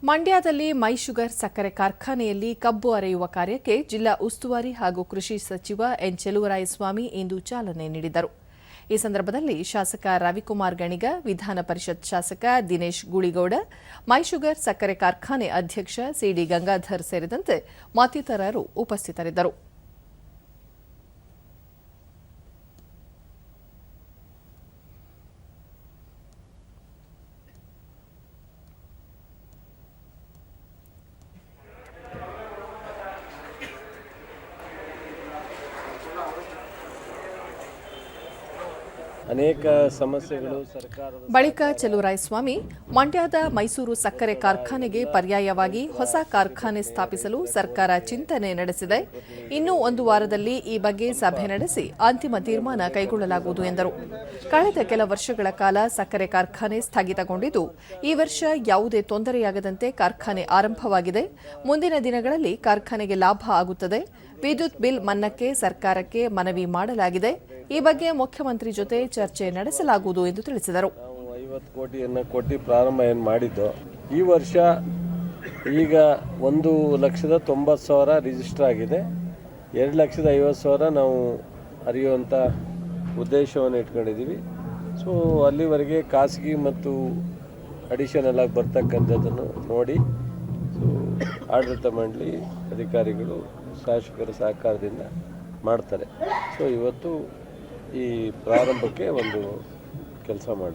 ಮಂಡ್ಯದಲ್ಲಿ ಮೈ ಶುಗರ್ ಸಕ್ಕರೆ ಕಾರ್ಖಾನೆಯಲ್ಲಿ ಕಬ್ಬು ಅರೆಯುವ ಕಾರ್ಯಕ್ಕೆ ಜಿಲ್ಲಾ ಉಸ್ತುವಾರಿ ಹಾಗೂ ಕೃಷಿ ಸಚಿವ ಎನ್ ಚೆಲುವರಾಯಸ್ವಾಮಿ ಇಂದು ಚಾಲನೆ ನೀಡಿದರು. ಈ ಸಂದರ್ಭದಲ್ಲಿ ಶಾಸಕ ರವಿಕುಮಾರ್ ಗಣಿಗ, ವಿಧಾನ ಪರಿಷತ್ ಶಾಸಕ ದಿನೇಶ್ ಗುಳಿಗೌಡ, ಮೈ ಶುಗರ್ ಸಕ್ಕರೆ ಕಾರ್ಖಾನೆ ಅಧ್ಯಕ್ಷ ಸಿಡಿ ಗಂಗಾಧರ್ ಸೇರಿದಂತೆ ಮತ್ತಿತರರು ಉಪಸ್ಥಿತರಿದ್ದರು. ಅನೇಕ ಸಮಸ್ಯೆಗಳು ಸರ್ಕಾರದ ಬಳಿಕ ಚೆಲುವರಾಯಸ್ವಾಮಿ ಮಂಡ್ಯದ ಮೈಸೂರು ಸಕ್ಕರೆ ಕಾರ್ಖಾನೆಗೆ ಪರ್ಯಾಯವಾಗಿ ಹೊಸ ಕಾರ್ಖಾನೆ ಸ್ಥಾಪಿಸಲು ಸರ್ಕಾರ ಚಿಂತನೆ ನಡೆಸಿದೆ. ಇನ್ನೂ ಒಂದು ವಾರದಲ್ಲಿ ಈ ಬಗ್ಗೆ ಸಭೆ ನಡೆಸಿ ಅಂತಿಮ ತೀರ್ಮಾನ ಕೈಗೊಳ್ಳಲಾಗುವುದು ಎಂದರು. ಕಳೆದ ಕೆಲ ವರ್ಷಗಳ ಕಾಲ ಸಕ್ಕರೆ ಕಾರ್ಖಾನೆ ಸ್ಥಗಿತಗೊಂಡಿದ್ದು, ಈ ವರ್ಷ ಯಾವುದೇ ತೊಂದರೆಯಾಗದಂತೆ ಕಾರ್ಖಾನೆ ಆರಂಭವಾಗಿದೆ. ಮುಂದಿನ ದಿನಗಳಲ್ಲಿ ಕಾರ್ಖಾನೆಗೆ ಲಾಭ ಆಗುತ್ತದೆ. ವಿದ್ಯುತ್ ಬಿಲ್ ಮನ್ನಾಕ್ಕೆ ಸರ್ಕಾರಕ್ಕೆ ಮನವಿ ಮಾಡಲಾಗಿದೆ. ಈ ಬಗ್ಗೆ ಮುಖ್ಯಮಂತ್ರಿ ಜೊತೆ ಚರ್ಚೆ ನಡೆಸಲಾಗುವುದು ಎಂದು ತಿಳಿಸಿದರು. 50 ಕೋಟಿ ಪ್ರಾರಂಭ ಮಾಡಿದ್ದು ಈ ವರ್ಷ ಈಗ 1,90,000 ರಿಜಿಸ್ಟರ್ ಆಗಿದೆ. 2,50,000 ನಾವು ಅರಿಯುವಂಥ ಉದ್ದೇಶವನ್ನು ಇಟ್ಕೊಂಡಿದ್ದೀವಿ. ಸೊ ಅಲ್ಲಿವರೆಗೆ ಖಾಸಗಿ ಮತ್ತು ಅಡಿಷನಲ್ ಆಗಿ ಬರ್ತಕ್ಕಂಥದ್ದನ್ನು ನೋಡಿ ಆಡಳಿತ ಮಂಡಳಿ ಅಧಿಕಾರಿಗಳು ಶಾಸಕರ ಸಹಕಾರದಿಂದ ಮಾಡ್ತಾರೆ. ಸೊ ಇವತ್ತು ಈ ಪ್ರಾರಂಭಕ್ಕೆ ಒಂದು ಕೆಲಸ ಮಾಡಿದೆ.